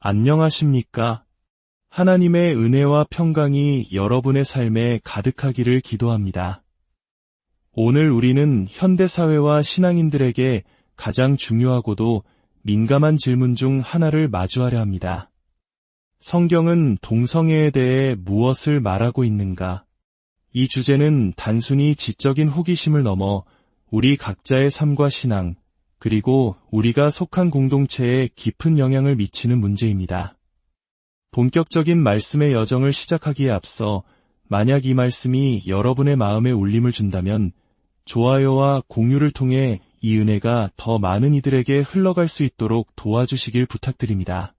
안녕하십니까? 하나님의 은혜와 평강이 여러분의 삶에 가득하기를 기도합니다. 오늘 우리는 현대사회와 신앙인들에게 가장 중요하고도 민감한 질문 중 하나를 마주하려 합니다. 성경은 동성애에 대해 무엇을 말하고 있는가? 이 주제는 단순히 지적인 호기심을 넘어 우리 각자의 삶과 신앙, 그리고 우리가 속한 공동체에 깊은 영향을 미치는 문제입니다. 본격적인 말씀의 여정을 시작하기에 앞서 만약 이 말씀이 여러분의 마음에 울림을 준다면 좋아요와 공유를 통해 이 은혜가 더 많은 이들에게 흘러갈 수 있도록 도와주시길 부탁드립니다.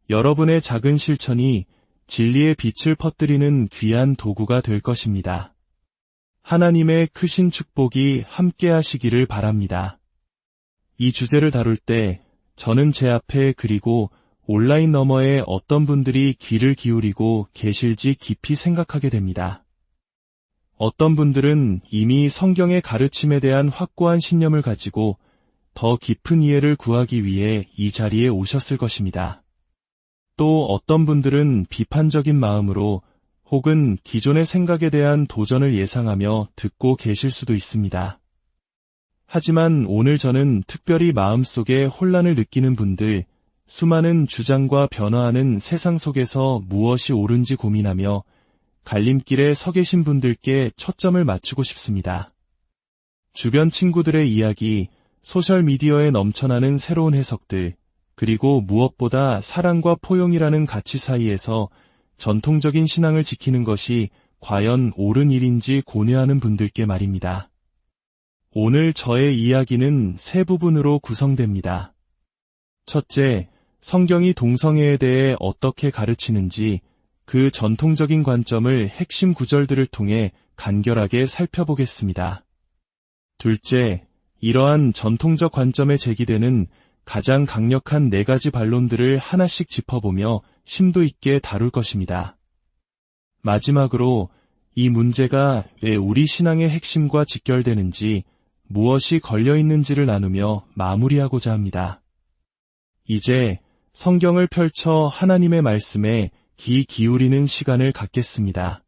여러분의 작은 실천이 진리의 빛을 퍼뜨리는 귀한 도구가 될 것입니다. 하나님의 크신 축복이 함께 하시기를 바랍니다. 이 주제를 다룰 때 저는 제 앞에 그리고 온라인 너머에 어떤 분들이 귀를 기울이고 계실지 깊이 생각하게 됩니다. 어떤 분들은 이미 성경의 가르침에 대한 확고한 신념을 가지고 더 깊은 이해를 구하기 위해 이 자리에 오셨을 것입니다. 또 어떤 분들은 비판적인 마음으로 혹은 기존의 생각에 대한 도전을 예상하며 듣고 계실 수도 있습니다. 하지만 오늘 저는 특별히 마음속에 혼란을 느끼는 분들, 수많은 주장과 변화하는 세상 속에서 무엇이 옳은지 고민하며 갈림길에 서 계신 분들께 초점을 맞추고 싶습니다. 주변 친구들의 이야기, 소셜미디어에 넘쳐나는 새로운 해석들, 그리고 무엇보다 사랑과 포용이라는 가치 사이에서 전통적인 신앙을 지키는 것이 과연 옳은 일인지 고뇌하는 분들께 말입니다. 오늘 저의 이야기는 세 부분으로 구성됩니다. 첫째, 성경이 동성애에 대해 어떻게 가르치는지 그 전통적인 관점을 핵심 구절들을 통해 간결하게 살펴보겠습니다. 둘째, 이러한 전통적 관점에 제기되는 가장 강력한 4가지 반론들을 하나씩 짚어보며 심도 있게 다룰 것입니다. 마지막으로 이 문제가 왜 우리 신앙의 핵심과 직결되는지, 무엇이 걸려있는지를 나누며 마무리하고자 합니다. 이제 성경을 펼쳐 하나님의 말씀에 귀 기울이는 시간을 갖겠습니다.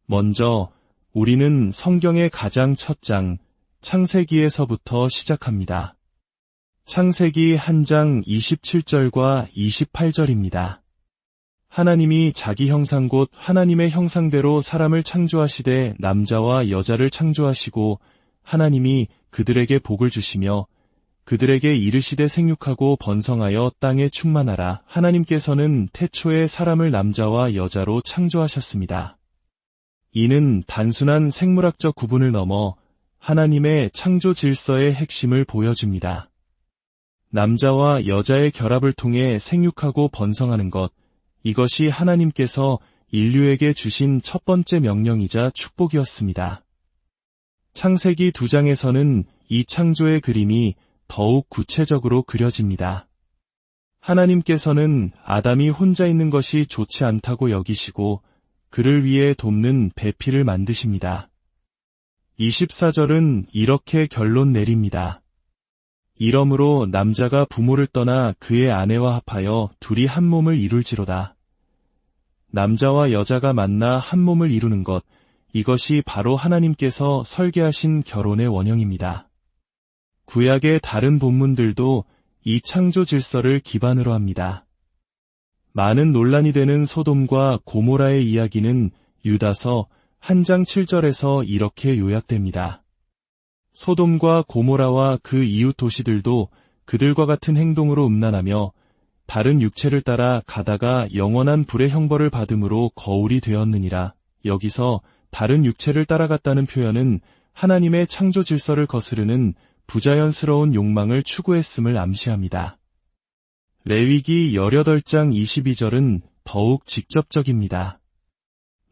먼저 우리는 성경의 가장 첫 장, 창세기에서부터 시작합니다. 창세기 1장 27절과 28절입니다. 하나님이 자기 형상 곧 하나님의 형상대로 사람을 창조하시되 남자와 여자를 창조하시고 하나님이 그들에게 복을 주시며 그들에게 이르시되 생육하고 번성하여 땅에 충만하라. 하나님께서는 태초에 사람을 남자와 여자로 창조하셨습니다. 이는 단순한 생물학적 구분을 넘어 하나님의 창조 질서의 핵심을 보여줍니다. 남자와 여자의 결합을 통해 생육하고 번성하는 것, 이것이 하나님께서 인류에게 주신 첫 번째 명령이자 축복이었습니다. 창세기 2장에서는 이 창조의 그림이 더욱 구체적으로 그려집니다. 하나님께서는 아담이 혼자 있는 것이 좋지 않다고 여기시고 그를 위해 돕는 배필을 만드십니다. 24절은 이렇게 결론 내립니다. 이러므로 남자가 부모를 떠나 그의 아내와 합하여 둘이 한 몸을 이룰지로다. 남자와 여자가 만나 한 몸을 이루는 것, 이것이 바로 하나님께서 설계하신 결혼의 원형입니다. 구약의 다른 본문들도 이 창조 질서를 기반으로 합니다. 많은 논란이 되는 소돔과 고모라의 이야기는 유다서 1장 7절에서 이렇게 요약됩니다. 소돔과 고모라와 그 이웃 도시들도 그들과 같은 행동으로 음란하며 다른 육체를 따라 가다가 영원한 불의 형벌을 받음으로 거울이 되었느니라. 여기서 다른 육체를 따라갔다는 표현은 하나님의 창조 질서를 거스르는 부자연스러운 욕망을 추구했음을 암시합니다. 레위기 18장 22절은 더욱 직접적입니다.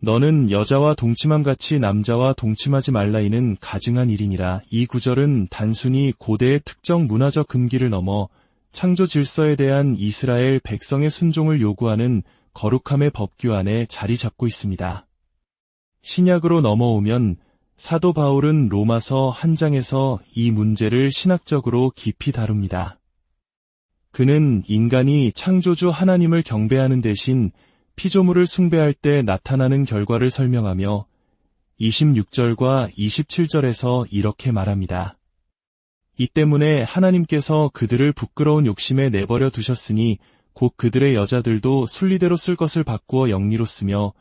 너는 여자와 동침함같이 남자와 동침하지 말라이는 가증한 일이니라. 이 구절은 단순히 고대의 특정 문화적 금기를 넘어 창조 질서에 대한 이스라엘 백성의 순종을 요구하는 거룩함의 법규 안에 자리 잡고 있습니다. 신약으로 넘어오면 사도 바울은 로마서 1장에서 이 문제를 신학적으로 깊이 다룹니다. 그는 인간이 창조주 하나님을 경배하는 대신 피조물을 숭배할 때 나타나는 결과를 설명하며 26절과 27절에서 이렇게 말합니다. 이 때문에 하나님께서 그들을 부끄러운 욕심에 내버려 두셨으니 곧 그들의 여자들도 순리대로 쓸 것을 바꾸어 영리로 쓰며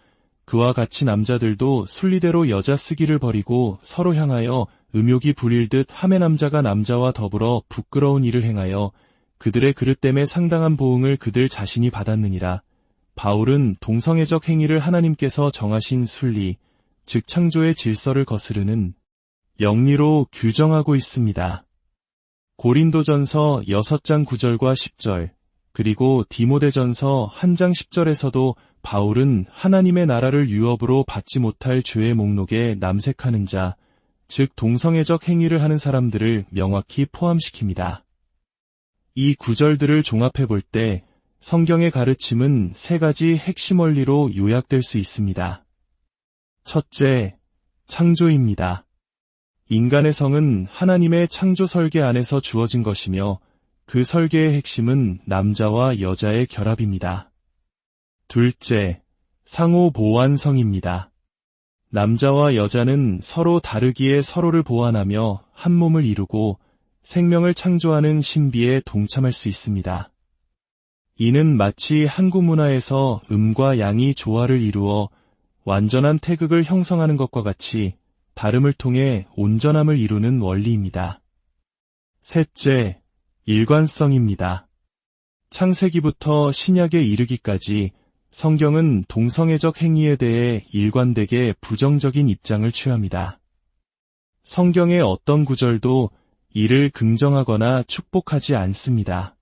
그와 같이 남자들도 순리대로 여자 쓰기를 버리고 서로 향하여 음욕이 불일듯 하매 남자가 남자와 더불어 부끄러운 일을 행하여 그들의 그릇됨에 상당한 보응을 그들 자신이 받았느니라. 바울은 동성애적 행위를 하나님께서 정하신 순리, 즉 창조의 질서를 거스르는 영리로 규정하고 있습니다. 고린도전서 6장 9절과 10절, 그리고 디모데전서 1장 10절에서도 바울은 하나님의 나라를 유업으로 받지 못할 죄의 목록에 남색하는 자, 즉 동성애적 행위를 하는 사람들을 명확히 포함시킵니다. 이 구절들을 종합해 볼 때 성경의 가르침은 세 가지 핵심 원리로 요약될 수 있습니다. 첫째, 창조입니다. 인간의 성은 하나님의 창조 설계 안에서 주어진 것이며 그 설계의 핵심은 남자와 여자의 결합입니다. 둘째, 상호 보완성입니다. 남자와 여자는 서로 다르기에 서로를 보완하며 한 몸을 이루고 생명을 창조하는 신비에 동참할 수 있습니다. 이는 마치 한국 문화에서 음과 양이 조화를 이루어 완전한 태극을 형성하는 것과 같이 다름을 통해 온전함을 이루는 원리입니다. 셋째, 일관성입니다. 창세기부터 신약에 이르기까지 성경은 동성애적 행위에 대해 일관되게 부정적인 입장을 취합니다. 성경의 어떤 구절도 이를 긍정하거나 축복하지 않습니다.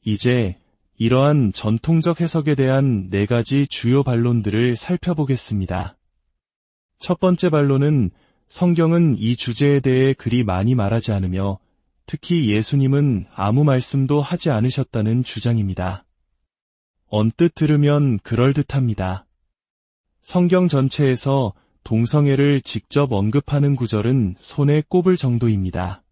이제 이러한 전통적 해석에 대한 4가지 주요 반론들을 살펴보겠습니다. 첫 번째 반론은 성경은 이 주제에 대해 그리 많이 말하지 않으며 특히 예수님은 아무 말씀도 하지 않으셨다는 주장입니다. 언뜻 들으면 그럴듯합니다. 성경 전체에서 동성애를 직접 언급하는 구절은 손에 꼽을 정도입니다.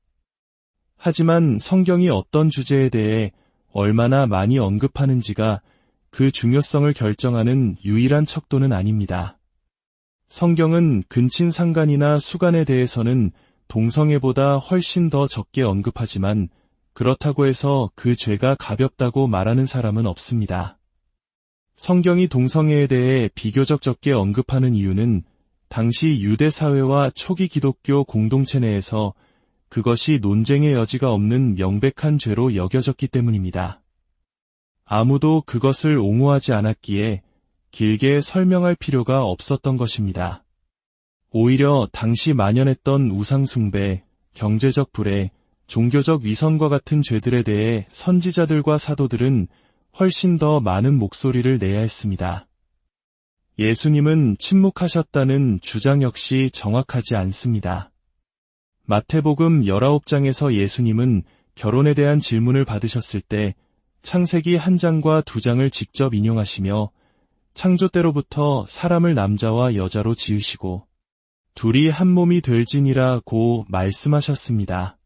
하지만 성경이 어떤 주제에 대해 얼마나 많이 언급하는지가 그 중요성을 결정하는 유일한 척도는 아닙니다. 성경은 근친상간이나 수간에 대해서는 동성애보다 훨씬 더 적게 언급하지만 그렇다고 해서 그 죄가 가볍다고 말하는 사람은 없습니다. 성경이 동성애에 대해 비교적 적게 언급하는 이유는 당시 유대 사회와 초기 기독교 공동체 내에서 그것이 논쟁의 여지가 없는 명백한 죄로 여겨졌기 때문입니다. 아무도 그것을 옹호하지 않았기에 길게 설명할 필요가 없었던 것입니다. 오히려 당시 만연했던 우상숭배, 경제적 불애, 종교적 위선과 같은 죄들에 대해 선지자들과 사도들은 훨씬 더 많은 목소리를 내야 했습니다. 예수님은 침묵하셨다는 주장 역시 정확하지 않습니다. 마태복음 19장에서 예수님은 결혼에 대한 질문을 받으셨을 때 창세기 1장과 2장을 직접 인용하시며 창조 때로부터 사람을 남자와 여자로 지으시고 둘이 한 몸이 될지니라고 말씀하셨습니다.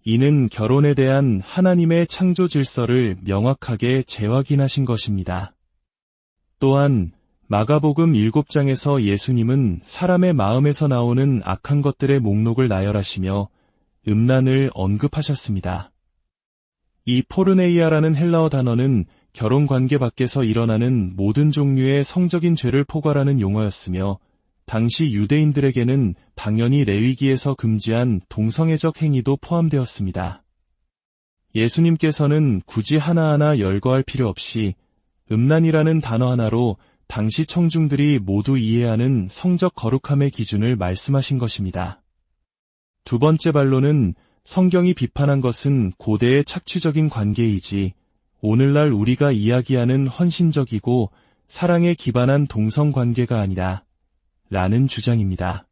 이는 결혼에 대한 하나님의 창조 질서를 명확하게 재확인하신 것입니다. 또한 마가복음 7장에서 예수님은 사람의 마음에서 나오는 악한 것들의 목록을 나열하시며 음란을 언급하셨습니다. 이 포르네이아라는 헬라어 단어는 결혼 관계 밖에서 일어나는 모든 종류의 성적인 죄를 포괄하는 용어였으며 당시 유대인들에게는 당연히 레위기에서 금지한 동성애적 행위도 포함되었습니다. 예수님께서는 굳이 하나하나 열거할 필요 없이 음란이라는 단어 하나로 당시 청중들이 모두 이해하는 성적 거룩함의 기준을 말씀하신 것입니다. 두 번째 반론은 성경이 비판한 것은 고대의 착취적인 관계이지 오늘날 우리가 이야기하는 헌신적이고 사랑에 기반한 동성관계가 아니라 라는 주장입니다.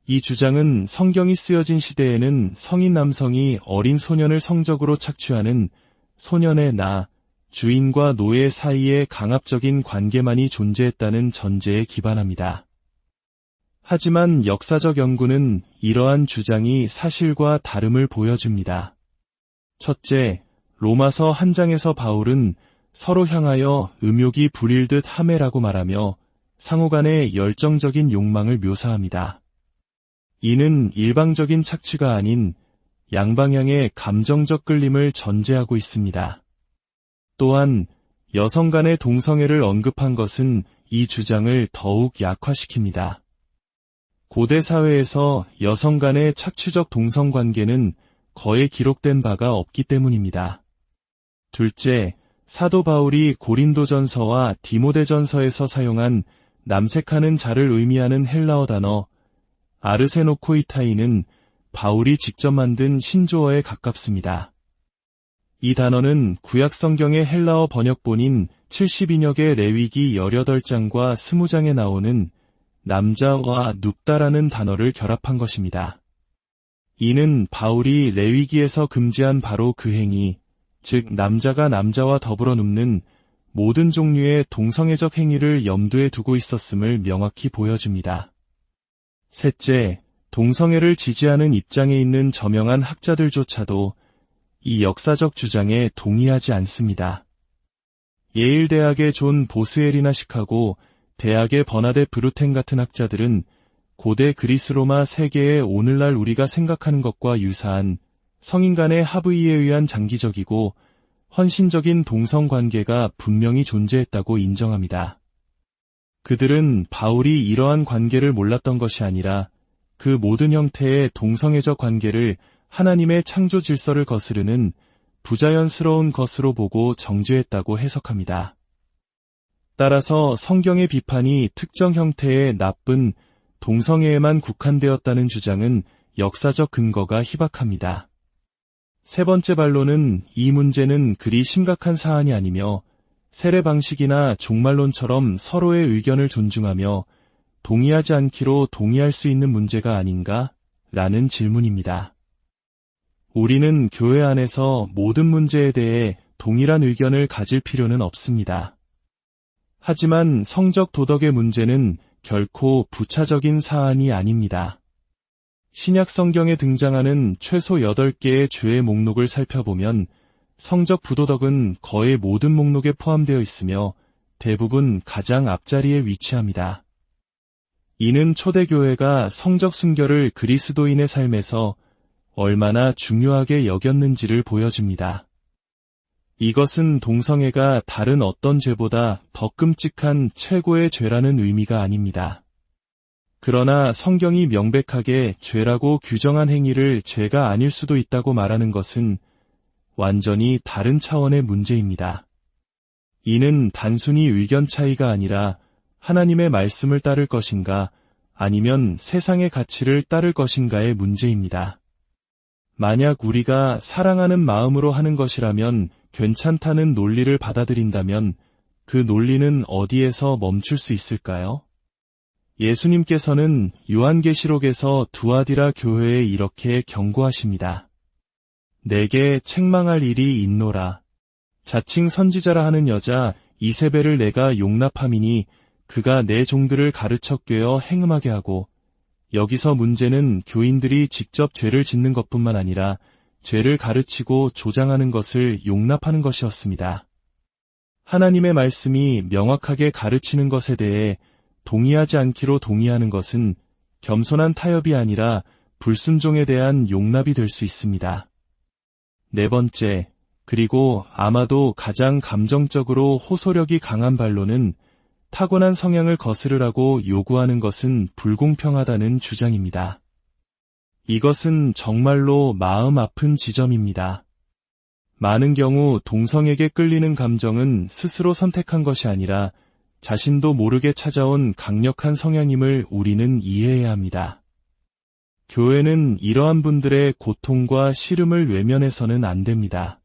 이 주장은 성경이 쓰여진 시대에는 성인 남성이 어린 소년을 성적으로 착취하는 소년의 나, 주인과 노예 사이의 강압적인 관계만이 존재했다는 전제에 기반합니다. 하지만 역사적 연구는 이러한 주장이 사실과 다름을 보여줍니다. 첫째, 로마서 한 장에서 바울은 서로 향하여 음욕이 불일듯 하매라고 말하며 상호간의 열정적인 욕망을 묘사합니다. 이는 일방적인 착취가 아닌 양방향의 감정적 끌림을 전제하고 있습니다. 또한 여성 간의 동성애를 언급한 것은 이 주장을 더욱 약화시킵니다. 고대 사회에서 여성 간의 착취적 동성관계는 거의 기록된 바가 없기 때문입니다. 둘째, 사도 바울이 고린도전서와 디모데전서에서 사용한 남색하는 자를 의미하는 헬라어 단어 아르세노코이타이는 바울이 직접 만든 신조어에 가깝습니다. 이 단어는 구약 성경의 헬라어 번역본인 72력의 레위기 18장과 20장에 나오는 남자와 눕다라는 단어를 결합한 것입니다. 이는 바울이 레위기에서 금지한 바로 그 행위, 즉 남자가 남자와 더불어 눕는 모든 종류의 동성애적 행위를 염두에 두고 있었음을 명확히 보여줍니다. 셋째, 동성애를 지지하는 입장에 있는 저명한 학자들조차도 이 역사적 주장에 동의하지 않습니다. 예일 대학의 존 보스웰이나 시카고 대학의 버나데 브루텐 같은 학자들은 고대 그리스 로마 세계의 오늘날 우리가 생각하는 것과 유사한 성인 간의 합의에 의한 장기적이고 헌신적인 동성관계가 분명히 존재했다고 인정합니다. 그들은 바울이 이러한 관계를 몰랐던 것이 아니라 그 모든 형태의 동성애적 관계를 하나님의 창조 질서를 거스르는 부자연스러운 것으로 보고 정죄했다고 해석합니다. 따라서 성경의 비판이 특정 형태의 나쁜 동성애에만 국한되었다는 주장은 역사적 근거가 희박합니다. 세 번째 반론은 이 문제는 그리 심각한 사안이 아니며 세례 방식이나 종말론처럼 서로의 의견을 존중하며 동의하지 않기로 동의할 수 있는 문제가 아닌가? 라는 질문입니다. 우리는 교회 안에서 모든 문제에 대해 동일한 의견을 가질 필요는 없습니다. 하지만 성적 도덕의 문제는 결코 부차적인 사안이 아닙니다. 신약 성경에 등장하는 최소 8개의 죄의 목록을 살펴보면 성적 부도덕은 거의 모든 목록에 포함되어 있으며 대부분 가장 앞자리에 위치합니다. 이는 초대교회가 성적 순결을 그리스도인의 삶에서 얼마나 중요하게 여겼는지를 보여줍니다. 이것은 동성애가 다른 어떤 죄보다 더 끔찍한 최고의 죄라는 의미가 아닙니다. 그러나 성경이 명백하게 죄라고 규정한 행위를 죄가 아닐 수도 있다고 말하는 것은 완전히 다른 차원의 문제입니다. 이는 단순히 의견 차이가 아니라 하나님의 말씀을 따를 것인가 아니면 세상의 가치를 따를 것인가의 문제입니다. 만약 우리가 사랑하는 마음으로 하는 것이라면 괜찮다는 논리를 받아들인다면 그 논리는 어디에서 멈출 수 있을까요? 예수님께서는 요한계시록에서 두아디라 교회에 이렇게 경고하십니다. 내게 책망할 일이 있노라. 자칭 선지자라 하는 여자 이세벨을 내가 용납함이니 그가 내 종들을 가르쳐 꿰어 행음하게 하고, 여기서 문제는 교인들이 직접 죄를 짓는 것뿐만 아니라 죄를 가르치고 조장하는 것을 용납하는 것이었습니다. 하나님의 말씀이 명확하게 가르치는 것에 대해 동의하지 않기로 동의하는 것은 겸손한 타협이 아니라 불순종에 대한 용납이 될 수 있습니다. 네 번째, 그리고 아마도 가장 감정적으로 호소력이 강한 반론은 타고난 성향을 거스르라고 요구하는 것은 불공평하다는 주장입니다. 이것은 정말로 마음 아픈 지점입니다. 많은 경우 동성에게 끌리는 감정은 스스로 선택한 것이 아니라 자신도 모르게 찾아온 강력한 성향임을 우리는 이해해야 합니다. 교회는 이러한 분들의 고통과 시름을 외면해서는 안 됩니다.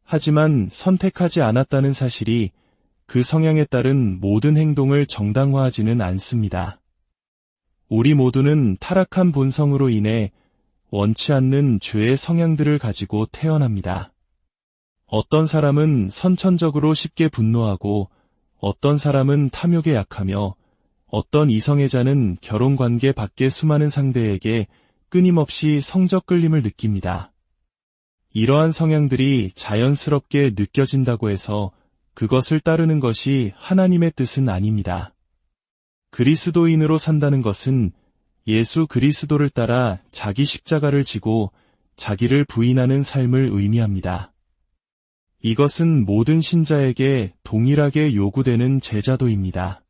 하지만 선택하지 않았다는 사실이 그 성향에 따른 모든 행동을 정당화하지는 않습니다. 우리 모두는 타락한 본성으로 인해 원치 않는 죄의 성향들을 가지고 태어납니다. 어떤 사람은 선천적으로 쉽게 분노하고 어떤 사람은 탐욕에 약하며 어떤 이성애자는 결혼관계 밖의 수많은 상대에게 끊임없이 성적 끌림을 느낍니다. 이러한 성향들이 자연스럽게 느껴진다고 해서 그것을 따르는 것이 하나님의 뜻은 아닙니다. 그리스도인으로 산다는 것은 예수 그리스도를 따라 자기 십자가를 지고 자기를 부인하는 삶을 의미합니다. 이것은 모든 신자에게 동일하게 요구되는 제자도입니다.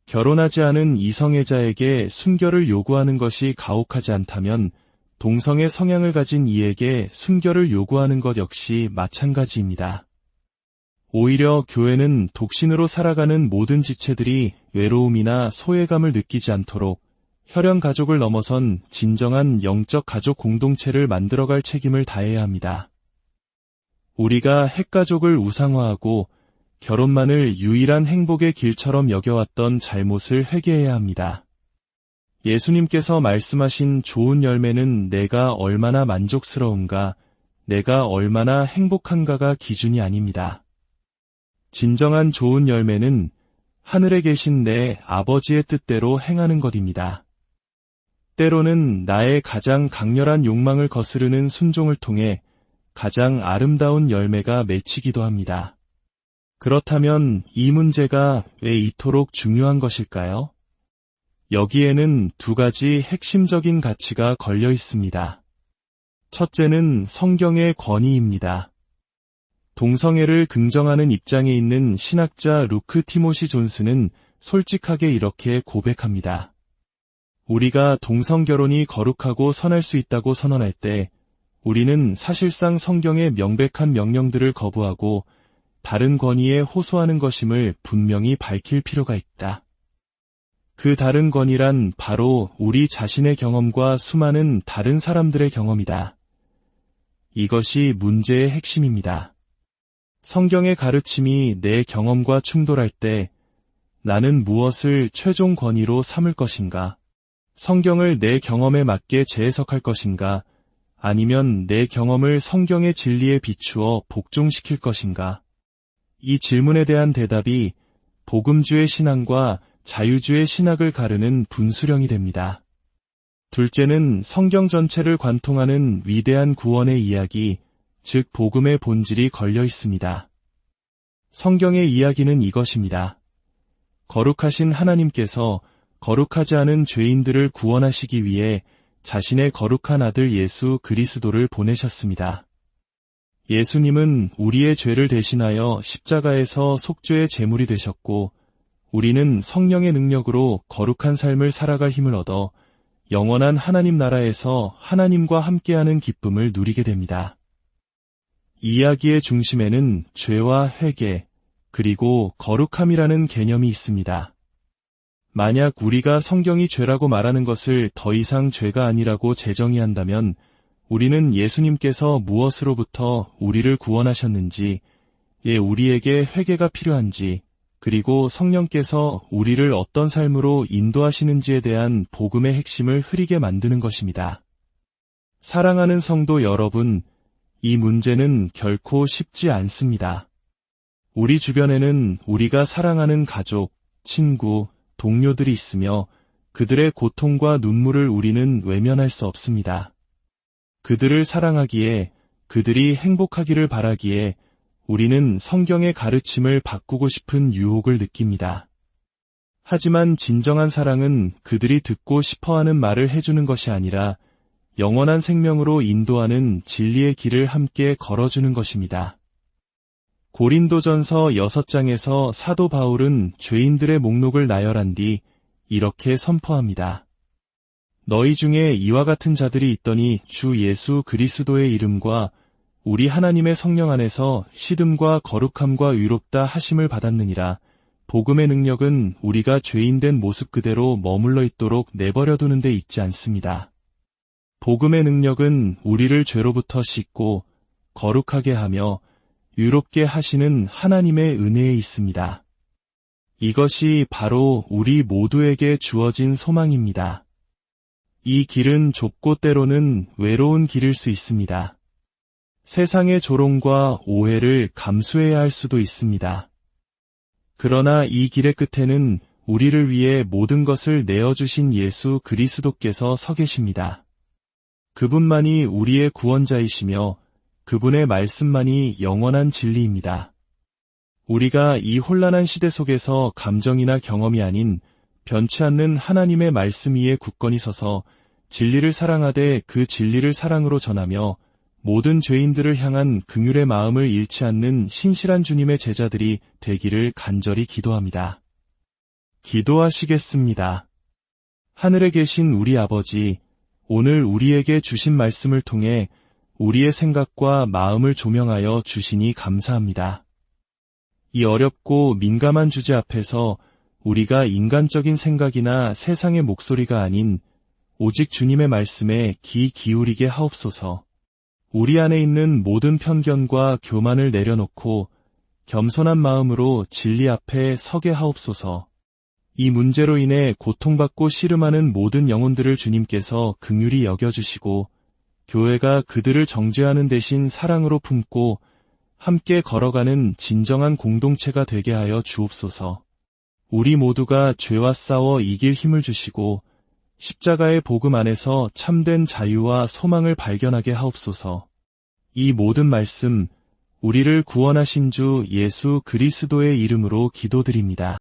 결혼하지 않은 이성애자에게 순결을 요구하는 것이 가혹하지 않다면 동성애 성향을 가진 이에게 순결을 요구하는 것 역시 마찬가지입니다. 오히려 교회는 독신으로 살아가는 모든 지체들이 외로움이나 소외감을 느끼지 않도록 혈연 가족을 넘어선 진정한 영적 가족 공동체를 만들어갈 책임을 다해야 합니다. 우리가 핵가족을 우상화하고 결혼만을 유일한 행복의 길처럼 여겨왔던 잘못을 회개해야 합니다. 예수님께서 말씀하신 좋은 열매는 내가 얼마나 만족스러운가, 내가 얼마나 행복한가가 기준이 아닙니다. 진정한 좋은 열매는 하늘에 계신 내 아버지의 뜻대로 행하는 것입니다. 때로는 나의 가장 강렬한 욕망을 거스르는 순종을 통해 가장 아름다운 열매가 맺히기도 합니다. 그렇다면 이 문제가 왜 이토록 중요한 것일까요? 여기에는 두 가지 핵심적인 가치가 걸려 있습니다. 첫째는 성경의 권위입니다. 동성애를 긍정하는 입장에 있는 신학자 루크 티모시 존스는 솔직하게 이렇게 고백합니다. 우리가 동성결혼이 거룩하고 선할 수 있다고 선언할 때 우리는 사실상 성경의 명백한 명령들을 거부하고 다른 권위에 호소하는 것임을 분명히 밝힐 필요가 있다. 그 다른 권위란 바로 우리 자신의 경험과 수많은 다른 사람들의 경험이다. 이것이 문제의 핵심입니다. 성경의 가르침이 내 경험과 충돌할 때 나는 무엇을 최종 권위로 삼을 것인가? 성경을 내 경험에 맞게 재해석할 것인가? 아니면 내 경험을 성경의 진리에 비추어 복종시킬 것인가? 이 질문에 대한 대답이 복음주의 신앙과 자유주의 신학을 가르는 분수령이 됩니다. 둘째는 성경 전체를 관통하는 위대한 구원의 이야기, 즉 복음의 본질이 걸려 있습니다. 성경의 이야기는 이것입니다. 거룩하신 하나님께서 거룩하지 않은 죄인들을 구원하시기 위해 자신의 거룩한 아들 예수 그리스도를 보내셨습니다. 예수님은 우리의 죄를 대신하여 십자가에서 속죄의 제물이 되셨고 우리는 성령의 능력으로 거룩한 삶을 살아갈 힘을 얻어 영원한 하나님 나라에서 하나님과 함께하는 기쁨을 누리게 됩니다. 이야기의 중심에는 죄와 회개, 그리고 거룩함이라는 개념이 있습니다. 만약 우리가 성경이 죄라고 말하는 것을 더 이상 죄가 아니라고 재정의한다면 우리는 예수님께서 무엇으로부터 우리를 구원하셨는지, 우리에게 회개가 필요한지, 그리고 성령께서 우리를 어떤 삶으로 인도하시는지에 대한 복음의 핵심을 흐리게 만드는 것입니다. 사랑하는 성도 여러분, 이 문제는 결코 쉽지 않습니다. 우리 주변에는 우리가 사랑하는 가족, 친구, 동료들이 있으며 그들의 고통과 눈물을 우리는 외면할 수 없습니다. 그들을 사랑하기에, 그들이 행복하기를 바라기에 우리는 성경의 가르침을 바꾸고 싶은 유혹을 느낍니다. 하지만 진정한 사랑은 그들이 듣고 싶어하는 말을 해주는 것이 아니라 영원한 생명으로 인도하는 진리의 길을 함께 걸어주는 것입니다. 고린도전서 6장에서 사도 바울은 죄인들의 목록을 나열한 뒤 이렇게 선포합니다. 너희 중에 이와 같은 자들이 있더니 주 예수 그리스도의 이름과 우리 하나님의 성령 안에서 시듬과 거룩함과 의롭다 하심을 받았느니라. 복음의 능력은 우리가 죄인된 모습 그대로 머물러 있도록 내버려두는 데 있지 않습니다. 복음의 능력은 우리를 죄로부터 씻고 거룩하게 하며 의롭게 하시는 하나님의 은혜에 있습니다. 이것이 바로 우리 모두에게 주어진 소망입니다. 이 길은 좁고 때로는 외로운 길일 수 있습니다. 세상의 조롱과 오해를 감수해야 할 수도 있습니다. 그러나 이 길의 끝에는 우리를 위해 모든 것을 내어주신 예수 그리스도께서 서 계십니다. 그분만이 우리의 구원자이시며 그분의 말씀만이 영원한 진리입니다. 우리가 이 혼란한 시대 속에서 감정이나 경험이 아닌 변치 않는 하나님의 말씀 위에 굳건히 서서 진리를 사랑하되 그 진리를 사랑으로 전하며 모든 죄인들을 향한 긍휼의 마음을 잃지 않는 신실한 주님의 제자들이 되기를 간절히 기도합니다. 기도하시겠습니다. 하늘에 계신 우리 아버지, 오늘 우리에게 주신 말씀을 통해 우리의 생각과 마음을 조명하여 주시니 감사합니다. 이 어렵고 민감한 주제 앞에서 우리가 인간적인 생각이나 세상의 목소리가 아닌 오직 주님의 말씀에 귀 기울이게 하옵소서. 우리 안에 있는 모든 편견과 교만을 내려놓고 겸손한 마음으로 진리 앞에 서게 하옵소서. 이 문제로 인해 고통받고 씨름하는 모든 영혼들을 주님께서 긍휼히 여겨주시고 교회가 그들을 정죄하는 대신 사랑으로 품고 함께 걸어가는 진정한 공동체가 되게 하여 주옵소서. 우리 모두가 죄와 싸워 이길 힘을 주시고 십자가의 복음 안에서 참된 자유와 소망을 발견하게 하옵소서. 이 모든 말씀, 우리를 구원하신 주 예수 그리스도의 이름으로 기도드립니다.